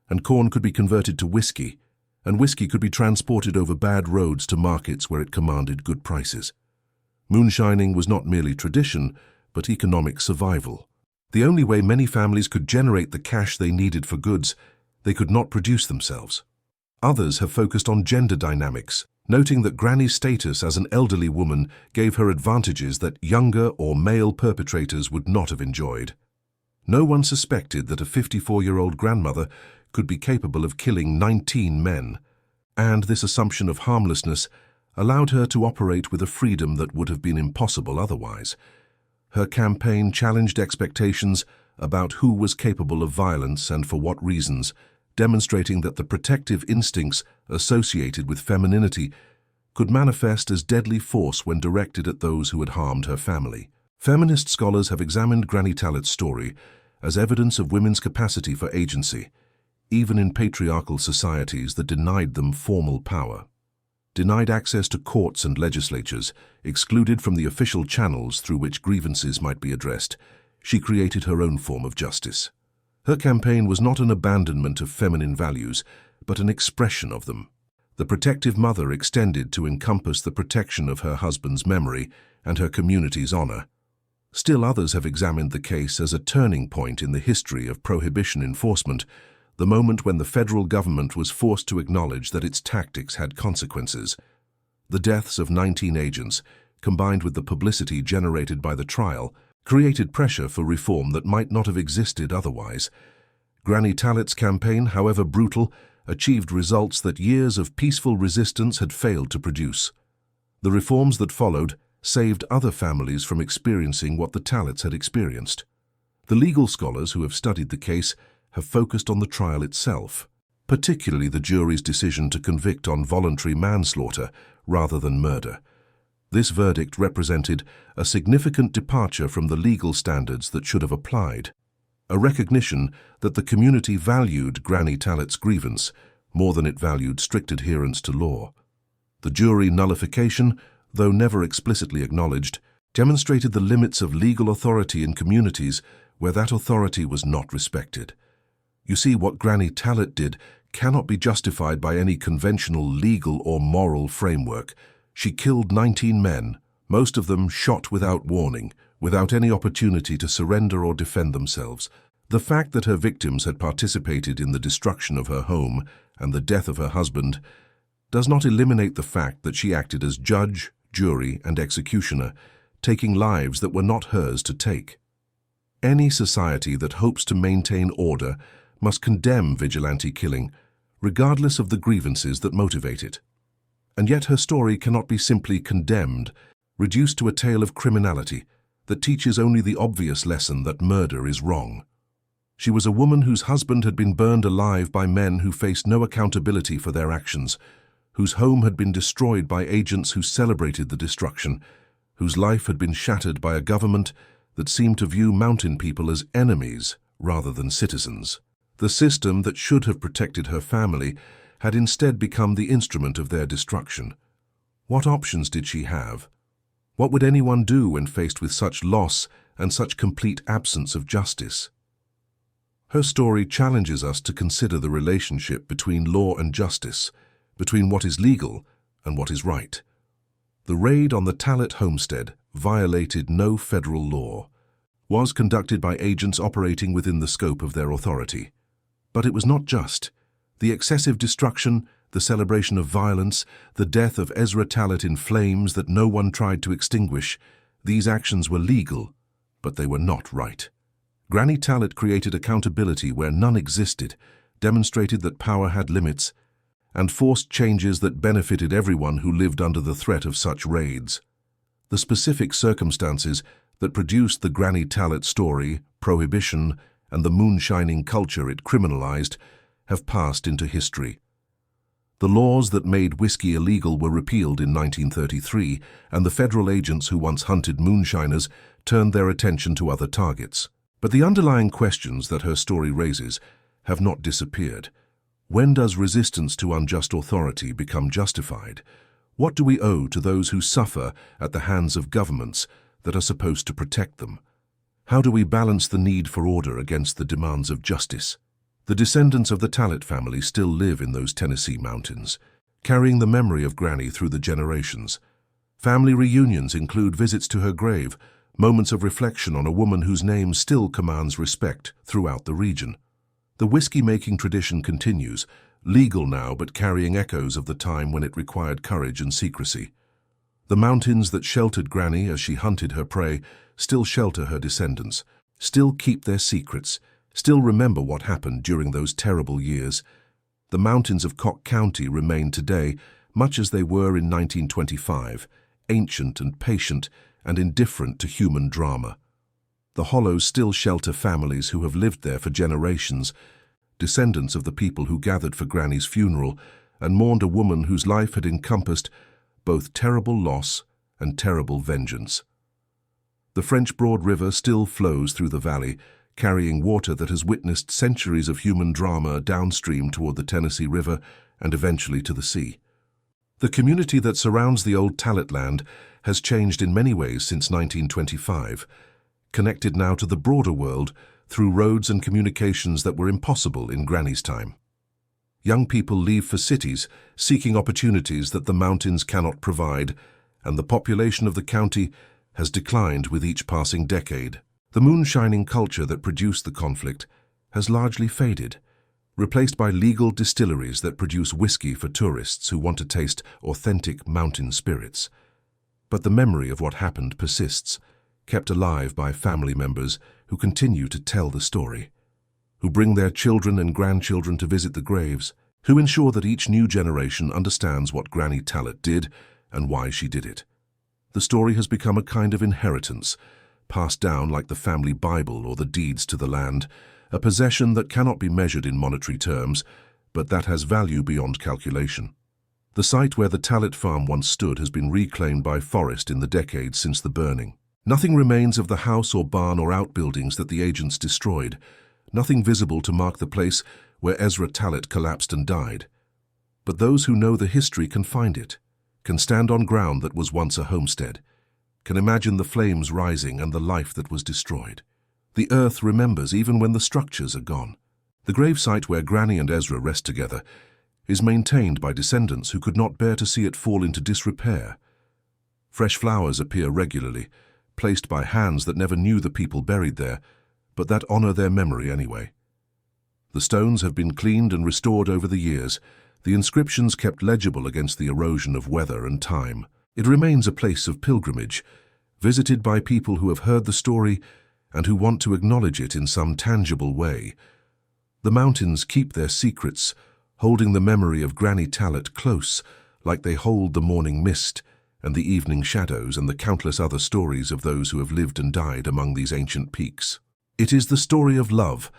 and corn could be converted to whiskey, and whiskey could be transported over bad roads to markets where it commanded good prices. Moonshining was not merely tradition, but economic survival. The only way many families could generate the cash they needed for goods they could not produce themselves. Others have focused on gender dynamics, noting that Granny's status as an elderly woman gave her advantages that younger or male perpetrators would not have enjoyed. No one suspected that a 54-year-old grandmother could be capable of killing 19 men, and this assumption of harmlessness allowed her to operate with a freedom that would have been impossible otherwise. Her campaign challenged expectations about who was capable of violence and for what reasons, demonstrating that the protective instincts associated with femininity could manifest as deadly force when directed at those who had harmed her family. Feminist scholars have examined Granny Tallet's story as evidence of women's capacity for agency, even in patriarchal societies that denied them formal power. Denied access to courts and legislatures, excluded from the official channels through which grievances might be addressed, she created her own form of justice. Her campaign was not an abandonment of feminine values, but an expression of them. The protective mother extended to encompass the protection of her husband's memory and her community's honor. Still others have examined the case as a turning point in the history of prohibition enforcement, the moment when the federal government was forced to acknowledge that its tactics had consequences. The deaths of 19 agents, combined with the publicity generated by the trial, created pressure for reform that might not have existed otherwise. Granny Tallet's campaign, however brutal, achieved results that years of peaceful resistance had failed to produce. The reforms that followed saved other families from experiencing what the Tallets had experienced. The legal scholars who have studied the case have focused on the trial itself, particularly the jury's decision to convict on voluntary manslaughter rather than murder. This verdict represented a significant departure from the legal standards that should have applied, a recognition that the community valued Granny Tallet's grievance more than it valued strict adherence to law. The jury nullification, though never explicitly acknowledged, demonstrated the limits of legal authority in communities where that authority was not respected. You see, what Granny Tallet did cannot be justified by any conventional legal or moral framework. She killed 19 men, most of them shot without warning, without any opportunity to surrender or defend themselves. The fact that her victims had participated in the destruction of her home and the death of her husband does not eliminate the fact that she acted as judge, jury, and executioner, taking lives that were not hers to take. Any society that hopes to maintain order must condemn vigilante killing, regardless of the grievances that motivate it. And yet her story cannot be simply condemned, reduced to a tale of criminality that teaches only the obvious lesson that murder is wrong. She was a woman whose husband had been burned alive by men who faced no accountability for their actions, whose home had been destroyed by agents who celebrated the destruction, whose life had been shattered by a government that seemed to view mountain people as enemies rather than citizens. The system that should have protected her family had instead become the instrument of their destruction. What options did she have? What would anyone do when faced with such loss and such complete absence of justice? Her story challenges us to consider the relationship between law and justice, between what is legal and what is right. The raid on the Tallet homestead violated no federal law, was conducted by agents operating within the scope of their authority. But it was not just. The excessive destruction, the celebration of violence, the death of Ezra Tallet in flames that no one tried to extinguish, these actions were legal, but they were not right. Granny Tallet created accountability where none existed, demonstrated that power had limits, and forced changes that benefited everyone who lived under the threat of such raids. The specific circumstances that produced the Granny Tallet story, prohibition, and the moonshining culture it criminalized have passed into history. The laws that made whiskey illegal were repealed in 1933, and the federal agents who once hunted moonshiners turned their attention to other targets. But the underlying questions that her story raises have not disappeared. When does resistance to unjust authority become justified? What do we owe to those who suffer at the hands of governments that are supposed to protect them? How do we balance the need for order against the demands of justice? The descendants of the Tallet family still live in those Tennessee mountains, carrying the memory of Granny through the generations. Family reunions include visits to her grave, moments of reflection on a woman whose name still commands respect throughout the region. The whiskey-making tradition continues, legal now but carrying echoes of the time when it required courage and secrecy. The mountains that sheltered Granny as she hunted her prey still shelter her descendants, still keep their secrets, still remember what happened during those terrible years. The mountains of Cock County remain today, much as they were in 1925, ancient and patient and indifferent to human drama. The hollows still shelter families who have lived there for generations, descendants of the people who gathered for Granny's funeral and mourned a woman whose life had encompassed both terrible loss and terrible vengeance. The French Broad River still flows through the valley, carrying water that has witnessed centuries of human drama downstream toward the Tennessee River and eventually to the sea. The community that surrounds the old Tallet land has changed in many ways since 1925, connected now to the broader world through roads and communications that were impossible in Granny's time. Young people leave for cities, seeking opportunities that the mountains cannot provide, and the population of the county has declined with each passing decade. The moonshining culture that produced the conflict has largely faded, replaced by legal distilleries that produce whiskey for tourists who want to taste authentic mountain spirits. But the memory of what happened persists, kept alive by family members who continue to tell the story, who bring their children and grandchildren to visit the graves, who ensure that each new generation understands what Granny Tallet did and why she did it. The story has become a kind of inheritance, passed down like the family Bible or the deeds to the land, a possession that cannot be measured in monetary terms, but that has value beyond calculation. The site where the Tallet farm once stood has been reclaimed by forest in the decades since the burning. Nothing remains of the house or barn or outbuildings that the agents destroyed, nothing visible to mark the place where Ezra Tallet collapsed and died. But those who know the history can find it, can stand on ground that was once a homestead, can imagine the flames rising and the life that was destroyed. The earth remembers even when the structures are gone. The gravesite where Granny and Ezra rest together is maintained by descendants who could not bear to see it fall into disrepair. Fresh flowers appear regularly, placed by hands that never knew the people buried there, but that honor their memory anyway. The stones have been cleaned and restored over the years, the inscriptions kept legible against the erosion of weather and time. It remains a place of pilgrimage, visited by people who have heard the story and who want to acknowledge it in some tangible way. The mountains keep their secrets, holding the memory of Granny Tallet close, like they hold the morning mist and the evening shadows and the countless other stories of those who have lived and died among these ancient peaks. It is the story of love,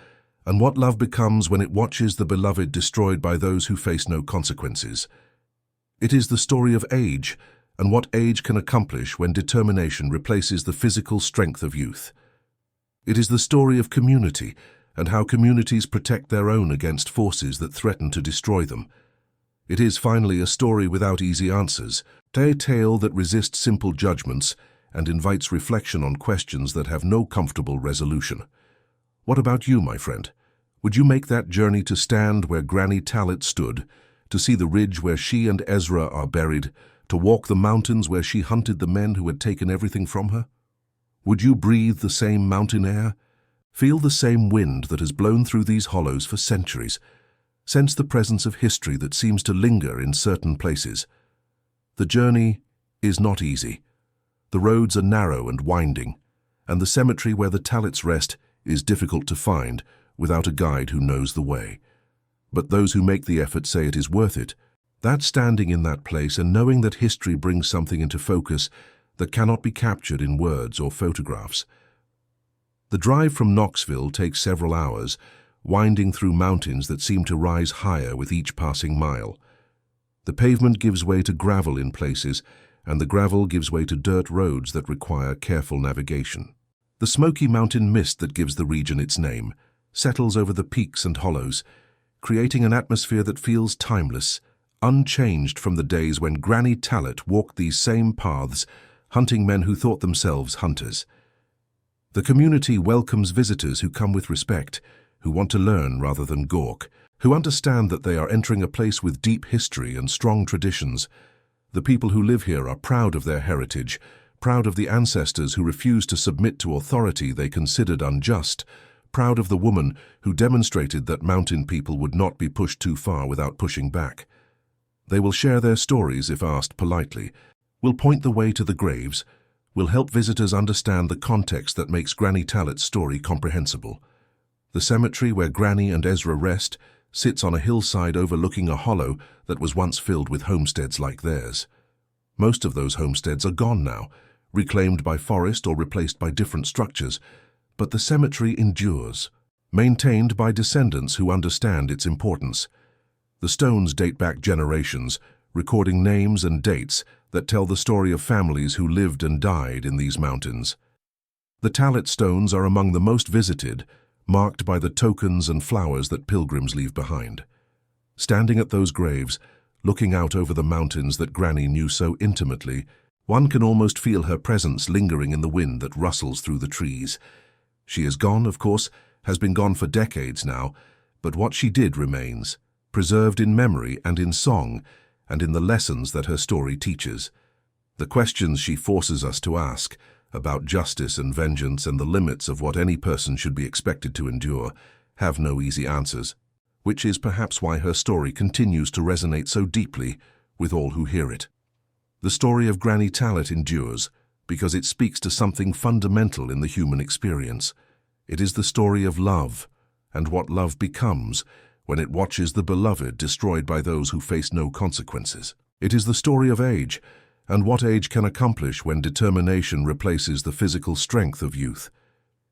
and what love becomes when it watches the beloved destroyed by those who face no consequences. It is the story of age, and what age can accomplish when determination replaces the physical strength of youth. It is the story of community, and how communities protect their own against forces that threaten to destroy them. It is finally a story without easy answers, a tale that resists simple judgments and invites reflection on questions that have no comfortable resolution. What about you, my friend? Would you make that journey to stand where Granny Tallet stood, to see the ridge where she and Ezra are buried, to walk the mountains where she hunted the men who had taken everything from her? Would you breathe the same mountain air, feel the same wind that has blown through these hollows for centuries, sense the presence of history that seems to linger in certain places? The journey is not easy. The roads are narrow and winding, and the cemetery where the Tallets rest is difficult to find without a guide who knows the way. But those who make the effort say it is worth it. That standing in that place and knowing that history brings something into focus that cannot be captured in words or photographs. The drive from Knoxville takes several hours, winding through mountains that seem to rise higher with each passing mile. The pavement gives way to gravel in places, and the gravel gives way to dirt roads that require careful navigation. The smoky mountain mist that gives the region its name settles over the peaks and hollows, creating an atmosphere that feels timeless, unchanged from the days when Granny Tallet walked these same paths, hunting men who thought themselves hunters. The community welcomes visitors who come with respect, who want to learn rather than gawk, who understand that they are entering a place with deep history and strong traditions. The people who live here are proud of their heritage, proud of the ancestors who refused to submit to authority they considered unjust, proud of the woman who demonstrated that mountain people would not be pushed too far without pushing back. They will share their stories if asked politely, will point the way to the graves, will help visitors understand the context that makes Granny Tallet's story comprehensible. The cemetery where Granny and Ezra rest sits on a hillside overlooking a hollow that was once filled with homesteads like theirs. Most of those homesteads are gone now, reclaimed by forest or replaced by different structures, but the cemetery endures, maintained by descendants who understand its importance. The stones date back generations, recording names and dates that tell the story of families who lived and died in these mountains. The Tallet stones are among the most visited, marked by the tokens and flowers that pilgrims leave behind. Standing at those graves, looking out over the mountains that Granny knew so intimately, one can almost feel her presence lingering in the wind that rustles through the trees. She is gone, of course, has been gone for decades now, but what she did remains, preserved in memory and in song, and in the lessons that her story teaches. The questions she forces us to ask, about justice and vengeance and the limits of what any person should be expected to endure, have no easy answers, which is perhaps why her story continues to resonate so deeply with all who hear it. The story of Granny Tallet endures because it speaks to something fundamental in the human experience. It is the story of love and what love becomes when it watches the beloved destroyed by those who face no consequences. It is the story of age, and what age can accomplish when determination replaces the physical strength of youth.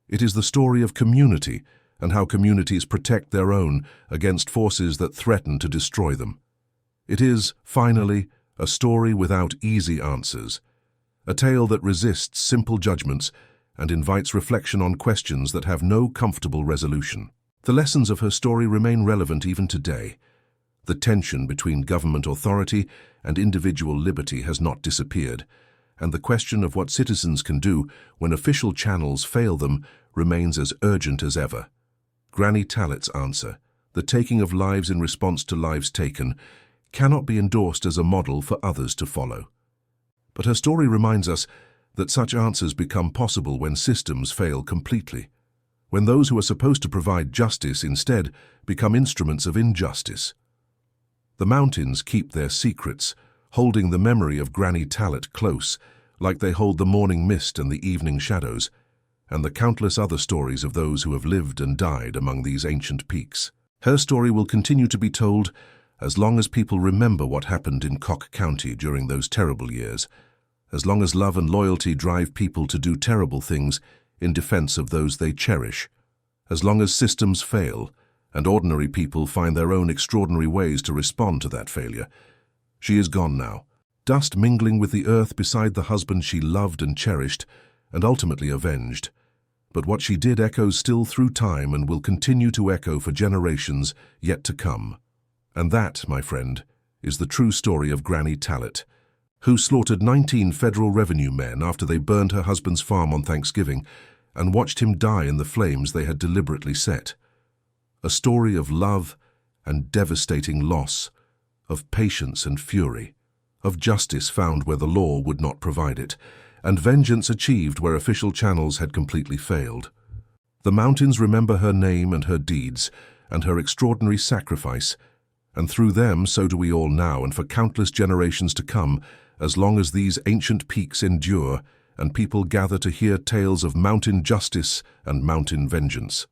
It is the story of community, and how communities protect their own against forces that threaten to destroy them. It is, finally, a story without easy answers, a tale that resists simple judgments and invites reflection on questions that have no comfortable resolution. The lessons of her story remain relevant even today. The tension between government authority and individual liberty has not disappeared, and the question of what citizens can do when official channels fail them remains as urgent as ever. Granny Tallet's answer, the taking of lives in response to lives taken, cannot be endorsed as a model for others to follow. But her story reminds us that such answers become possible when systems fail completely, when those who are supposed to provide justice instead become instruments of injustice. The mountains keep their secrets, holding the memory of Granny Tallet close, like they hold the morning mist and the evening shadows, and the countless other stories of those who have lived and died among these ancient peaks. Her story will continue to be told as long as people remember what happened in Cock County during those terrible years, as long as love and loyalty drive people to do terrible things in defense of those they cherish, as long as systems fail and ordinary people find their own extraordinary ways to respond to that failure. She is gone now, dust mingling with the earth beside the husband she loved and cherished, and ultimately avenged. But what she did echoes still through time and will continue to echo for generations yet to come. And that, my friend, is the true story of Granny Tallet, who slaughtered 19 federal revenue men after they burned her husband's farm on Thanksgiving and watched him die in the flames they had deliberately set. A story of love and devastating loss, of patience and fury, of justice found where the law would not provide it, and vengeance achieved where official channels had completely failed. The mountains remember her name and her deeds, and her extraordinary sacrifice, and through them so do we all now and for countless generations to come, as long as these ancient peaks endure and people gather to hear tales of mountain justice and mountain vengeance.